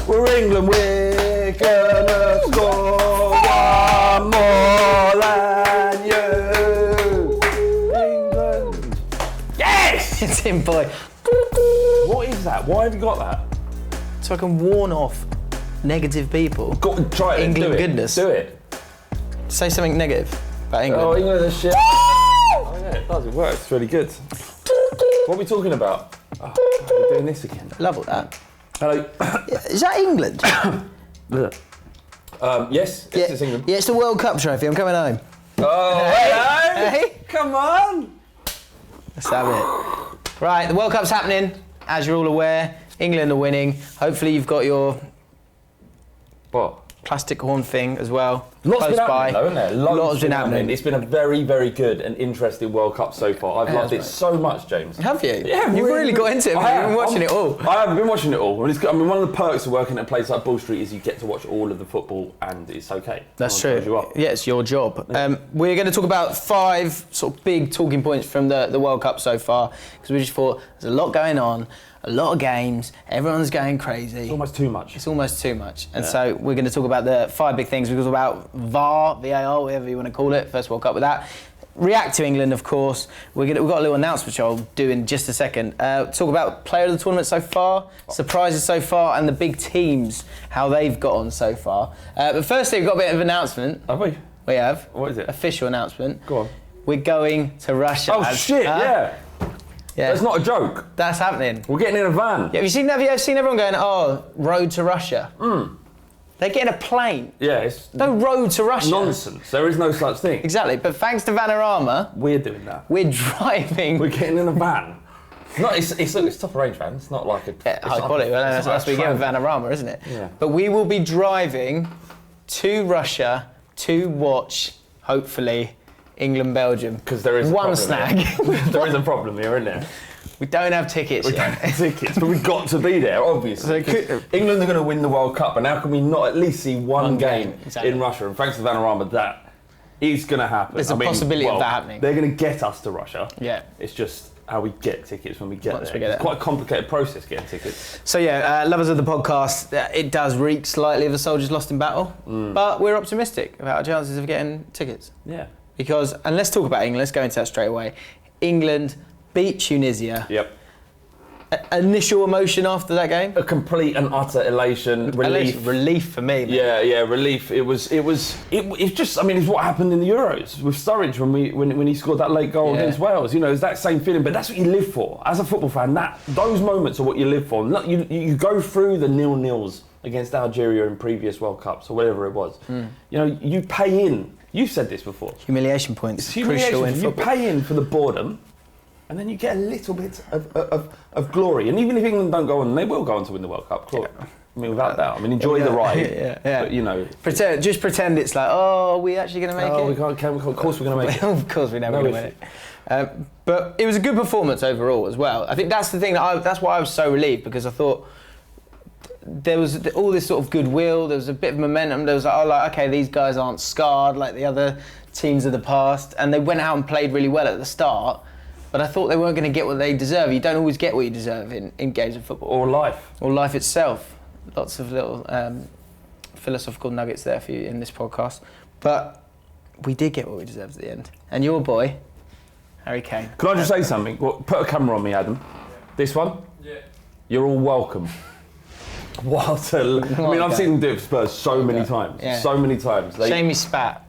We're England, we're gonna score one more than you. England. Yes! It's him, boy. What is that? Why have you got that? So I can warn off negative people. Try it. England do it. goodness. Do it. Say something negative about England. Oh, England is shit. Oh yeah, it does. It works. It's really good. What are we talking about? Oh, we're doing this again. Love all that. Hello. Is that England? Yes, it's England. Yeah, it's the World Cup trophy. I'm coming home. Oh, hello. Hey. Come on. Let's have it. Right, the World Cup's happening. As you're all aware, England are winning. Hopefully you've got your What? plastic horn thing as well. Lots close been happening by. though, isn't there? Lots been happening. It's been a very, very good and interesting World Cup so far. I've loved it so much, James. Have you? Yeah, You've really got into it. You've been watching it all. I have been watching it all. I mean, one of the perks of working at a place like Bull Street is you get to watch all of the football and it's okay. That's true. Yeah, it's your job. Yeah. We're going to talk about 5 sort of big talking points from the World Cup so far, because we just thought there's a lot going on, a lot of games, everyone's going crazy. It's almost too much. It's almost too much. And so we're going to talk about the 5 big things. We're going to talk about VAR, whatever you want to call it, first World Cup with that. React to England, of course. We've got a little announcement which I'll do in just a second. Talk about player of the tournament so far, surprises so far, and the big teams, how they've got on so far. But firstly, we've got a bit of an announcement. Have we? We have. What is it? Official announcement. Go on. We're going to Russia. Oh shit! Yeah. That's not a joke. That's happening. We're getting in a van. Yeah, have you seen everyone going, oh, road to Russia? They're getting a plane. Yeah, it's no road to Russia. Nonsense. There is no such thing. Exactly. But thanks to Vanarama, we're doing that. We're driving. We're getting in a van. It's top range van. It's not like a hydraulic. Well, that's what we get with Vanarama, isn't it? Yeah. But we will be driving to Russia to watch, hopefully, England-Belgium. Because there is one snag. There is a problem here, isn't there? We don't have tickets yet. But we've got to be there, obviously. England are going to win the World Cup, and how can we not at least see one game in Russia? And thanks to Vanarama, that is going to happen. There's a possibility of that happening. They're going to get us to Russia. Yeah. It's just how we get tickets when we get there. It's quite a complicated process getting tickets. So lovers of the podcast, it does reek slightly of a soldiers lost in battle, but we're optimistic about our chances of getting tickets. Yeah. Because, and let's talk about England, let's go into that straight away. England beat Tunisia. Yep. Initial emotion after that game? A complete and utter elation, relief. Relief for me, man. Yeah, relief. It was just, I mean, it's what happened in the Euros with Sturridge when he scored that late goal against Wales. You know, it's that same feeling, but that's what you live for. As a football fan, those moments are what you live for. You go through the 0-0s against Algeria in previous World Cups or whatever it was. You know, you pay in. You've said this before. Humiliation points. Crucial in football. You pay in for the boredom, and then you get a little bit of glory. And even if England don't go on, they will go on to win the World Cup. I mean, without doubt. I mean, enjoy the ride. But, you know, just pretend it's like, oh, are we actually going to make it? We can't. Of course, we're going to make it. Of course, we're never going to win it. But it was a good performance overall as well. I think that's the thing. That's why I was so relieved, because I thought there was all this sort of goodwill. There was a bit of momentum. There was okay, these guys aren't scarred like the other teams of the past, and they went out and played really well at the start. But I thought they weren't going to get what they deserve. You don't always get what you deserve in games of football. Or life. Or life itself. Lots of little philosophical nuggets there for you in this podcast. But we did get what we deserved at the end. And your boy, Harry Kane. Can I just say something? Well, put a camera on me, Adam. This one? Yeah. You're all welcome. I've seen them do it for Spurs so many times. Yeah. So many times. Shame he spat.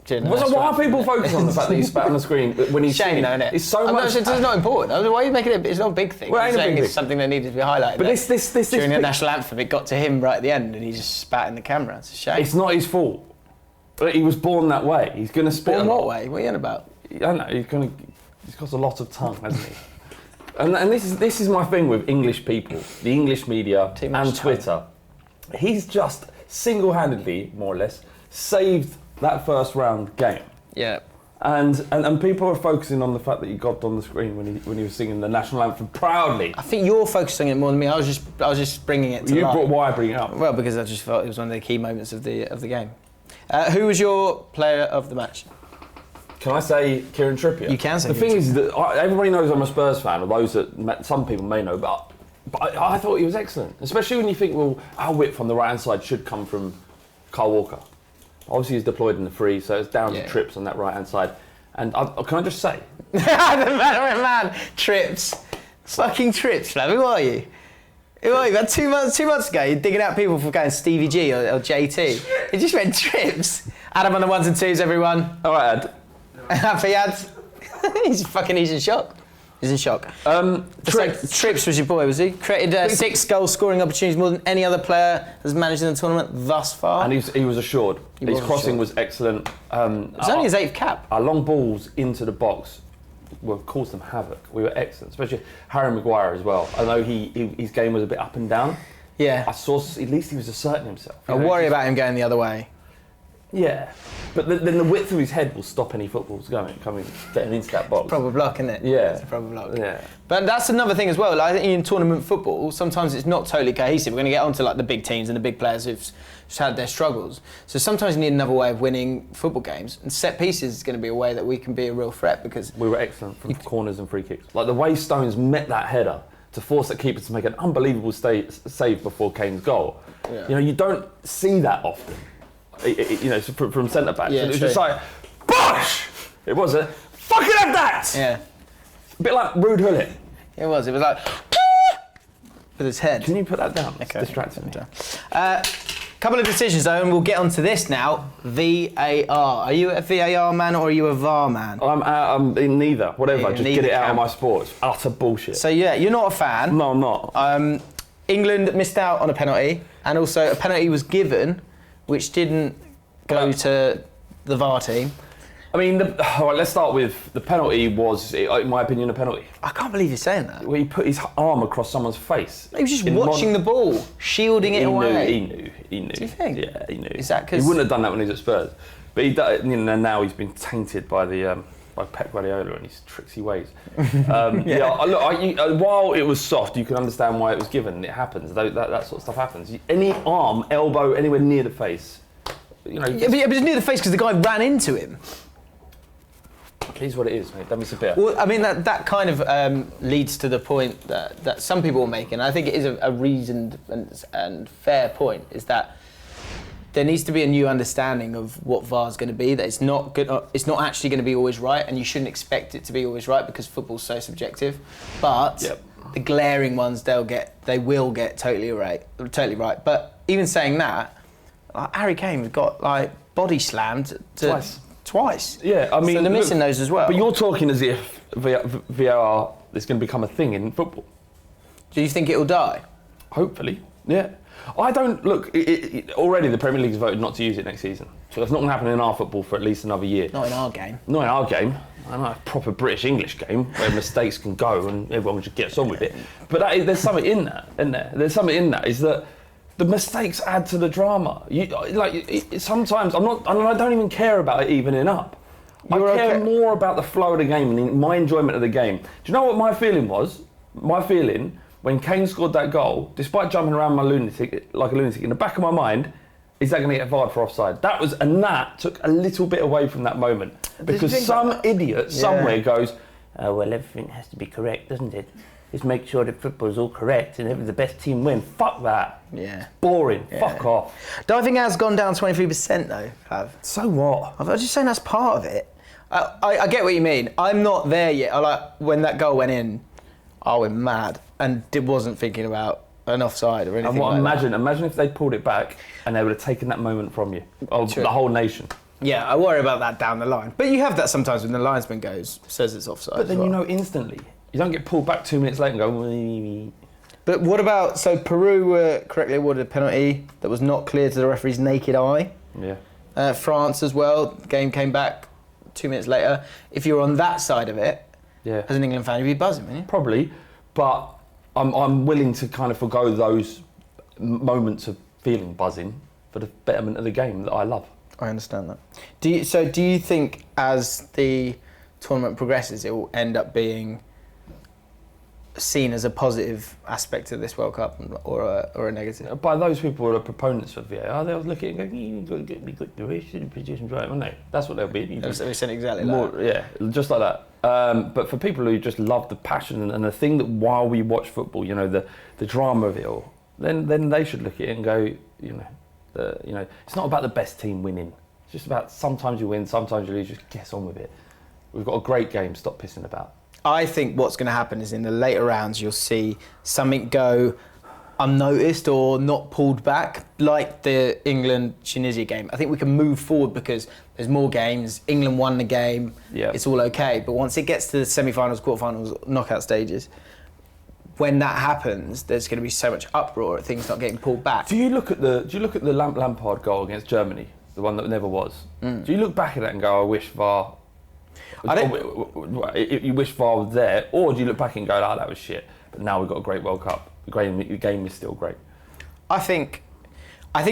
Why are people focusing on the fact that he spat on the screen when he's singing? Shame, It's so much. It's not important. Why are you making it? It's not a big thing. Well, I'm saying it's something that needed to be highlighted. But this during the national anthem, it got to him right at the end, and he just spat in the camera. It's a shame. It's not his fault. He was born that way. He's going to spit. Born what way? What are you on about? I don't know. He's got a lot of tongue, hasn't he? and this is my thing with English people, the English media and Twitter. He's just single-handedly, more or less, saved that first round game. Yeah. And people are focusing on the fact that he got on the screen when he was singing the national anthem proudly. I think you're focusing on it more than me. I was just bringing it to life. Why bring it up? Well, because I just felt it was one of the key moments of the game. Who was your player of the match? Can I say Kieran Trippier? You can say. The thing is that everybody knows I'm a Spurs fan, or those that some people may know, but But I thought he was excellent, especially when you think, well, our width on the right hand side should come from Kyle Walker. Obviously, he's deployed in the free, so it's down to Trips on that right hand side. And can I just say, the man, Trips, fucking Trips, Flav. Who are you? Who are you? About 2 months ago, you're digging out people for going Stevie G or JT. You just went Trips. Adam on the ones and twos, everyone. all right, Ad. For Yads. He's in shock. He's in shock. Trips was your boy, was he? Created 6 goal scoring opportunities, more than any other player has managed in the tournament thus far. And he was assured. His crossing was excellent. It was only his 8th cap. Our long balls into the box caused them havoc. We were excellent, especially Harry Maguire as well. I know his game was a bit up and down. Yeah. I saw at least he was asserting himself. I worry about him going the other way. Yeah, but then the width of his head will stop any footballs getting into that box. Proper block, isn't it? Yeah. It's a proper block. Yeah. But that's another thing as well. Like, I think in tournament football, sometimes it's not totally cohesive. We're going to get onto like the big teams and the big players who've just had their struggles. So sometimes you need another way of winning football games. And set pieces is going to be a way that we can be a real threat because we were excellent from corners and free kicks. Like the way Stones met that header to force that keeper to make an unbelievable save before Kane's goal. Yeah. You know, you don't see that often. You know, from centre backs. Yeah, it was just like, bosh! It was a fucking have that! Yeah. A bit like Rude Hullet. It was like, with his head. Can you put that down? Okay. It's distracting me. Couple of decisions though, and we'll get onto this now. VAR. Are you a VAR man or are you a VAR man? I'm in neither. Whatever. Just neither get it out of camp. my sport. It's utter bullshit. So yeah, you're not a fan. No, I'm not. England missed out on a penalty, and also a penalty was given, which didn't go to the VAR team. I mean, all right, let's start with the penalty was, in my opinion, a penalty. I can't believe you're saying that. Where he put his arm across someone's face. He was just watching the ball, shielding it away. He knew. Do you think? Yeah, he knew. Is that 'cause he wouldn't have done that when he was at Spurs? But now he's been tainted by by Pep Guardiola and his tricksy ways. While it was soft, you can understand why it was given. It happens. That sort of stuff happens. Any arm, elbow, anywhere near the face. You know. Yeah, but it's near the face because the guy ran into him. It is what it is, mate. That means a bit. Well, I mean, that kind of leads to the point that some people are making. I think it is a reasoned and fair point, is that there needs to be a new understanding of what VAR is going to be, that it's not actually going to be always right, and you shouldn't expect it to be always right because football's so subjective. But the glaring ones, they will get totally right. But even saying that, Harry Kane got body slammed twice. Yeah, I mean, so they're missing those as well. But you're talking as if VAR is going to become a thing in football. Do you think it'll die? Hopefully, yeah. I don't look. Already, the Premier League's voted not to use it next season, so that's not going to happen in our football for at least another year. Not in our game. Not in our game. I know a proper British English game where mistakes can go and everyone just gets on with it. But there's something in that, isn't there? There's something in that. Is that the mistakes add to the drama. Sometimes I don't even care about it evening up. I care more about the flow of the game and my enjoyment of the game. Do you know what my feeling was? My feeling when Kane scored that goal, despite jumping around like a lunatic, in the back of my mind, is that going to get VAR'd for offside? That took a little bit away from that moment because some idiot somewhere goes, "Oh well, everything has to be correct, doesn't it? Just make sure that football's all correct and the best team win." Fuck that. Yeah. Boring. Yeah. Fuck off. Diving has gone down 23% though, Flav. So what? I was just saying that's part of it. I get what you mean. I'm not there yet. When that goal went in, I went mad and wasn't thinking about an offside or anything Imagine if they pulled it back and they would have taken that moment from you. The whole nation. Yeah, I worry about that down the line. But you have that sometimes when the linesman says it's offside. But then you know instantly. You don't get pulled back 2 minutes later and go... But what about... So Peru were correctly awarded a penalty that was not clear to the referee's naked eye. Yeah. France as well. The game came back 2 minutes later. If you're on that side of it, as an England fan, you'd be buzzing, wouldn't you? Probably. But I'm willing to kind of forgo those moments of feeling buzzing for the betterment of the game that I love. I understand that. Do you think as the tournament progresses, it will end up being seen as a positive aspect of this World Cup or a negative? By those people who are proponents of VAR, they'll look at it and go, "You've got to get me good, the position's right, won't they?" That's what they'll be. They'll say exactly more, like that. Yeah, just like that. But for people who just love the passion and the thing that while we watch football, the drama of it all, then they should look at it and go, it's not about the best team winning. It's just about sometimes you win, sometimes you lose. Just get on with it. We've got a great game. Stop pissing about. I think what's going to happen is in the later rounds you'll see something go unnoticed or not pulled back, like the England-Tunisia game. I think we can move forward because there's more games. England won the game. Yeah. It's all okay. But once it gets to the semi-finals, quarter-finals, knockout stages, when that happens, there's going to be so much uproar at things not getting pulled back. Do you look at the Lampard goal against Germany, the one that never was? Do you look back at that and go, I wish VAR... You wish VAR was there, or do you look back and go, that was shit, but now we've got a great World Cup. The game is still great. I think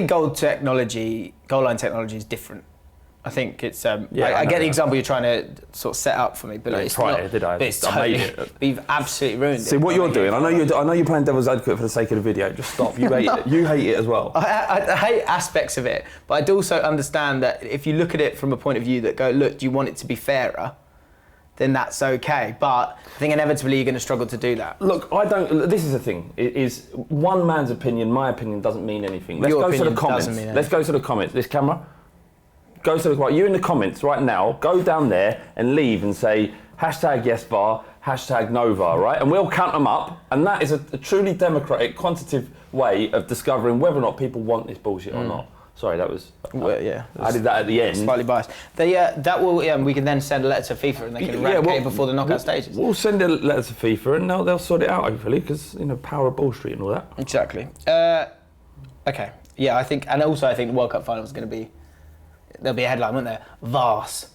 goal line technology is different. I think it's. I get the example you're trying to sort of set up for me, but it's not. Did I? I made it. But you've absolutely ruined it. See what you're doing. I know you're playing devil's advocate for the sake of the video. Just stop. You hate it. You hate it as well. I hate aspects of it, but I'd also understand that if you look at it from a point of view that go, look, do you want it to be fairer? Then that's okay. But I think inevitably you're going to struggle to do that. Look, I don't. This is the thing. It is one man's opinion. My opinion doesn't mean anything. Let's Your go to the opinion comments. doesn't mean Let's go to the comments. This camera. Go to the. You in the comments right now. Go down there and leave and say #YesVAR, #NoVAR, right? And we'll count them up. And that is a truly democratic, quantitative way of discovering whether or not people want this bullshit or not. Sorry, that was. I did that at the end. Slightly biased. That will. We can then send a letter to FIFA and they can eradicate before the knockout stages. We'll send a letter to FIFA and they'll sort it out hopefully because power of Ball Street and all that. Exactly. Okay. Yeah, I think the World Cup final is going to be. There'll be a headline, won't there? Vars.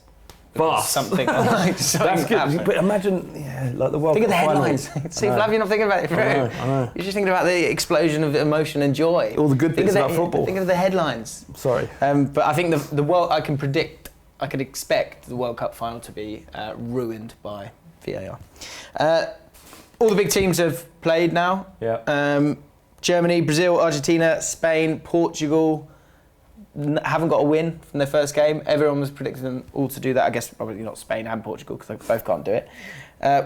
Something. That's good. But imagine, like the World Cup. Think of the headlines. See, Flav, you're not thinking about it through. I know. You're just thinking about the explosion of emotion and joy. All the good bits about football. Think of the headlines. Sorry. But I think the world. I could expect the World Cup final to be ruined by VAR. All the big teams have played now. Yeah. Germany, Brazil, Argentina, Spain, Portugal. Haven't got a win from their first game. Everyone was predicting them all to do that. I guess probably not Spain and Portugal because they both can't do it.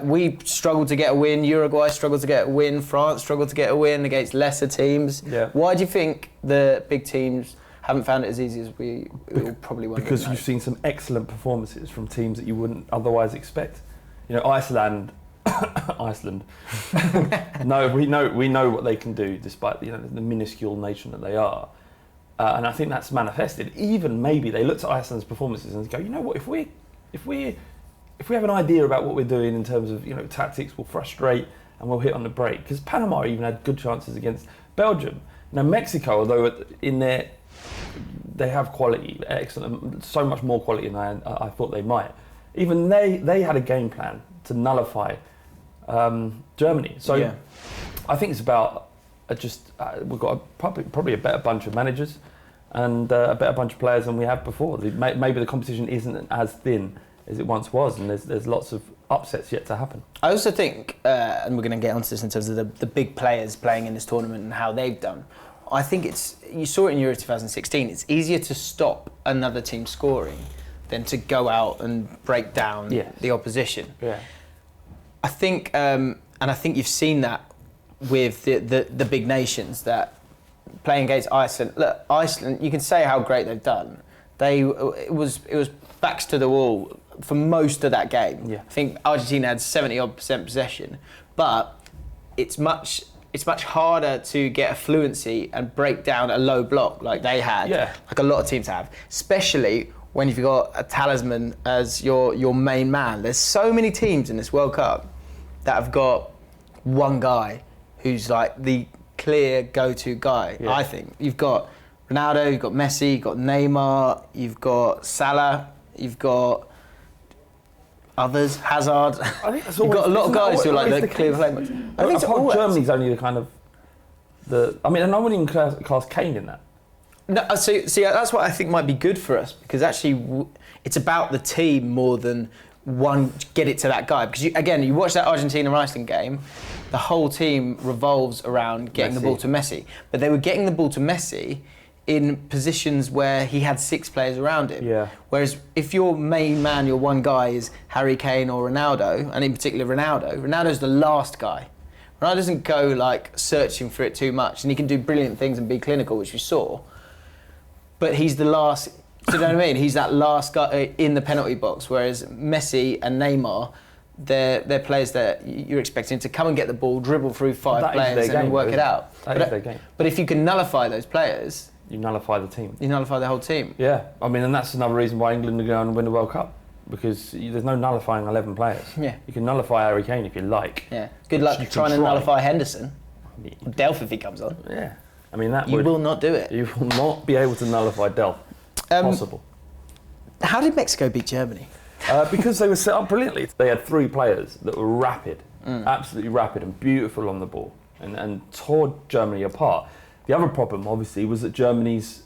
We struggled to get a win. Uruguay struggled to get a win. France struggled to get a win against lesser teams. Yeah. Why do you think the big teams haven't found it as easy as we probably want? Because you've seen some excellent performances from teams that you wouldn't otherwise expect. Iceland. No, we know what they can do despite the minuscule nation that they are. And I think that's manifested. Even maybe they looked at Iceland's performances and go, you know what? If we have an idea about what we're doing in terms of tactics, we'll frustrate and we'll hit on the break. Because Panama even had good chances against Belgium. Now Mexico, although they have quality, excellent, so much more quality than I thought they might. Even they had a game plan to nullify Germany. So yeah. I think it's about. We've got probably a better bunch of managers and a better bunch of players than we have before. Maybe the competition isn't as thin as it once was, and there's lots of upsets yet to happen. I also think, and we're going to get onto this in terms of the big players playing in this tournament and how they've done. I think you saw it in Euro 2016. It's easier to stop another team scoring than to go out and break down the opposition. Yeah. I think, and I think you've seen that with the big nations that playing against Iceland. Look, Iceland, you can say how great they've done. It was backs to the wall for most of that game. Yeah. I think Argentina had 70% possession, but it's much harder to get a fluency and break down a low block like they had, like a lot of teams have, especially when you've got a talisman as your main man. There's so many teams in this World Cup that have got one guy who's like the clear go-to guy, I think. You've got Ronaldo, you've got Messi, you've got Neymar, you've got Salah, you've got others, Hazard. I think you've got a lot of guys who are like the clear playmakers. I think Germany's only the kind of and I wouldn't even class Kane in that. No, see, that's what I think might be good for us, because actually it's about the team more than one get it to that guy. Because you watch that Argentina-Iceland game, the whole team revolves around getting the ball to Messi. But they were getting the ball to Messi in positions where he had 6 players around him. Yeah. Whereas if your main man, your one guy is Harry Kane or Ronaldo, and in particular Ronaldo's the last guy. Ronaldo doesn't go like searching for it too much, and he can do brilliant things and be clinical, which we saw. But he's the last, do you know what I mean? He's that last guy in the penalty box, whereas Messi and Neymar, they're players that you're expecting to come and get the ball, dribble through 5 players and then work it out. That is their game. But if you can nullify those players... You nullify the team. You nullify the whole team. Yeah, I mean, and that's another reason why England are going to win the World Cup, because there's no nullifying 11 players. Yeah. You can nullify Harry Kane if you like. Yeah. Good luck trying to nullify Henderson. Or Delph if he comes on. Yeah. I mean, You will not do it. You will not be able to nullify Delph. Possible. How did Mexico beat Germany? Because they were set up brilliantly. They had 3 players that were rapid, absolutely rapid and beautiful on the ball, and tore Germany apart. The other problem, obviously, was that Germany's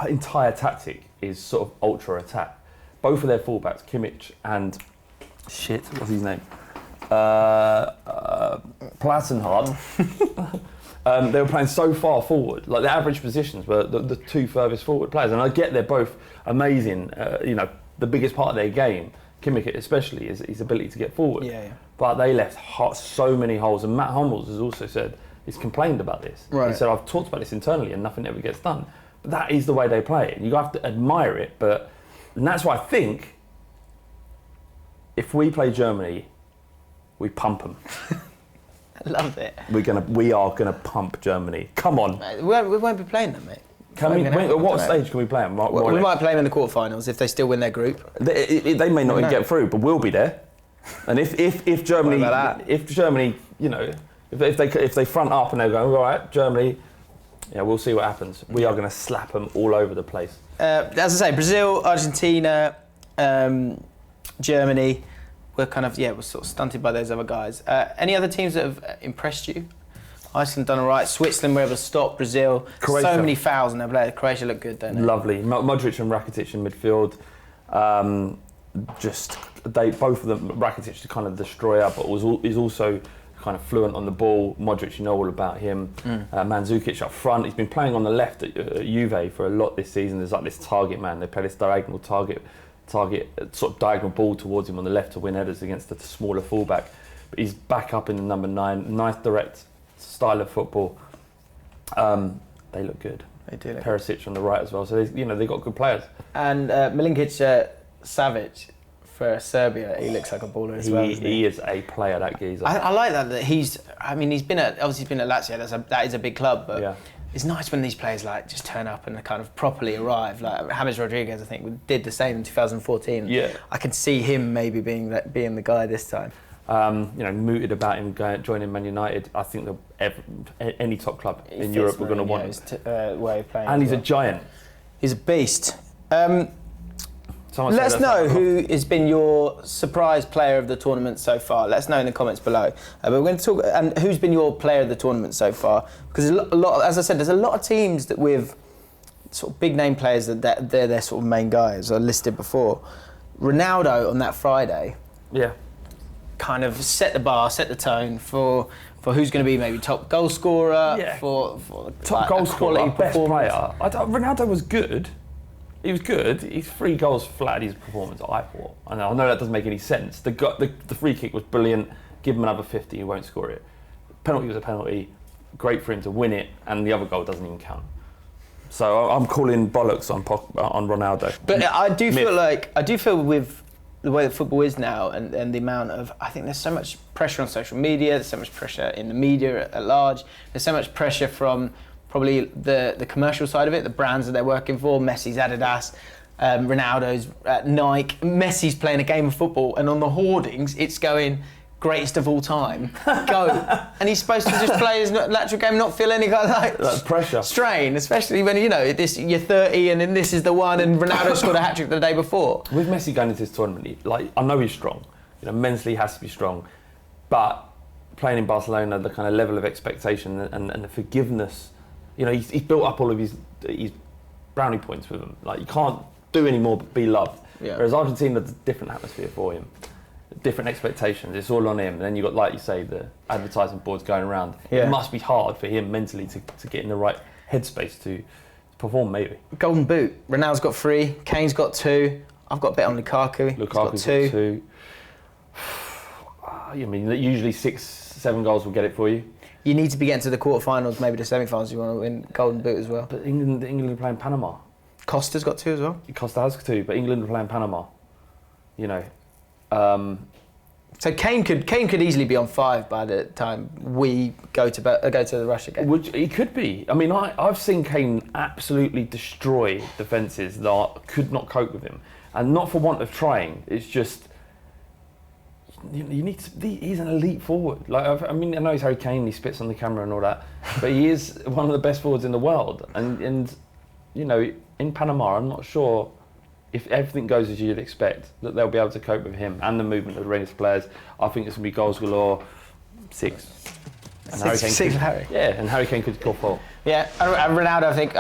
entire tactic is sort of ultra attack. Both of their fullbacks, Kimmich and what's his name? Plattenhardt. They were playing so far forward. Like, the average positions were the 2 furthest forward players, and I get they're both amazing. The biggest part of their game, Kimmich especially, is his ability to get forward. Yeah. But they left so many holes, and Matt Hummels has also said, he's complained about this. Right. He said, I've talked about this internally and nothing ever gets done. But that is the way they play it. You have to admire it, and that's why I think if we play Germany, we pump them. I love it. We are gonna pump Germany. Come on. Mate, we won't be playing them, mate. At what stage can we play them? We might play them in the quarterfinals if they still win their group. They may not even get through, but we'll be there. And if Germany, if they front up and they go, all right, Germany, yeah, we'll see what happens. We are going to slap them all over the place. As I say, Brazil, Argentina, Germany, we're sort of stunted by those other guys. Any other teams that have impressed you? Iceland done all right. Switzerland were able to stop Brazil. Croatia. So many fouls in their play. Croatia looked good, don't they? Lovely. Modric and Rakitic in midfield. Both of them, Rakitic, the kind of destroyer, but is also kind of fluent on the ball. Modric, you know all about him. Mandzukic up front. He's been playing on the left at Juve for a lot this season. There's like this target man. They play this diagonal target sort of diagonal ball towards him on the left to win headers against the smaller fullback. But he's back up in the number 9. Nice direct style of football. They look good. They do. Perisic on the right as well. So they got good players. And Milinkovic Savic for Serbia, he looks like a baller as well. He is a player, that geezer. I like that he's been at Lazio. That is a big club, but yeah. It's nice when these players just turn up and kind of properly arrive. Like James Rodriguez, I think, did the same in 2014. Yeah. I can see him maybe being the guy this time. Mooted about him joining Man United. I think any top club in Europe we're going to want him. Way of playing. And he's a giant. He's a beast. Let us know who has been your surprise player of the tournament so far. Let us know in the comments below. But we're going to talk, and who's been your player of the tournament so far? Because a lot, as I said, there's a lot of teams that with sort of big name players that they're their sort of main guys. I listed before. Ronaldo on that Friday. Yeah. Kind of set the bar, set the tone for who's going to be maybe top goal scorer. Yeah. For top goal scorer, best player. Ronaldo was good. He was good. He's 3 goals flat his performance, I thought. I know that doesn't make any sense. The free kick was brilliant. Give him another 50, he won't score it. Penalty was a penalty. Great for him to win it, and the other goal doesn't even count. So I'm calling bollocks on Ronaldo. But I do feel with the way that football is now, and the amount of, I think there's so much pressure on social media. There's so much pressure in the media at large. There's so much pressure from probably the commercial side of it, the brands that they're working for. Messi's Adidas, Ronaldo's Nike. Messi's playing a game of football, and on the hoardings, it's going greatest of all time. Go. And he's supposed to just play his lateral game, not feel any kind of that pressure, strain, especially when you're 30 and then this is the one, and Ronaldo scored a hat-trick the day before. With Messi going into this tournament, I know he's strong. Mentally he has to be strong, but playing in Barcelona, the kind of level of expectation and the forgiveness. He's built up all of his brownie points with him. You can't do any more but be loved. Yeah. Whereas Argentina, there's a different atmosphere for him, different expectations. It's all on him. And then you've got, like you say, the advertising boards going around. Yeah. It must be hard for him mentally to get in the right headspace perform, maybe. Golden Boot. Ronaldo's got 3. Kane's got 2. I've got a bet on Lukaku. Lukaku's got 2. I mean, usually 6-7 goals will get it for you. You need to be getting to the quarterfinals, maybe the semi-finals. You want to win Golden Boot as well. But England are playing Panama. Costa's got 2 as well. Costa has 2, but England are playing Panama. You know. So Kane could easily be on 5 by the time we go to the Russia game. He could be. I mean, I've seen Kane absolutely destroy defences that could not cope with him, and not for want of trying. It's just you need to. He's an elite forward. Like I mean, I know he's Harry Kane. He spits on the camera and all that, but he is one of the best forwards in the world. And you know, in Panama, I'm not sure. If everything goes as you'd expect, that they'll be able to cope with him and the movement of the Rangers players. I think it's going to be goals galore. 6. And Harry Kane. 6 for Harry. Yeah, and Harry Kane could score 4. Yeah, and Ronaldo, I think.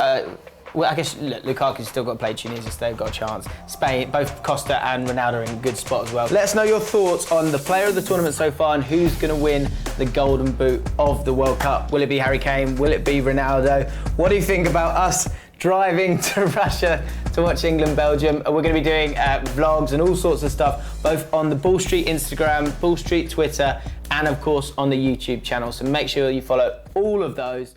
Well, I guess Lukaku's still got to play Tunisia, so they've got a chance. Spain, both Costa and Ronaldo are in a good spot as well. Let us know your thoughts on the player of the tournament so far and who's going to win the Golden Boot of the World Cup. Will it be Harry Kane? Will it be Ronaldo? What do you think about us driving to Russia to watch England-Belgium? We're going to be doing vlogs and all sorts of stuff, both on the Ball Street Instagram, Ball Street Twitter, and of course on the YouTube channel. So make sure you follow all of those.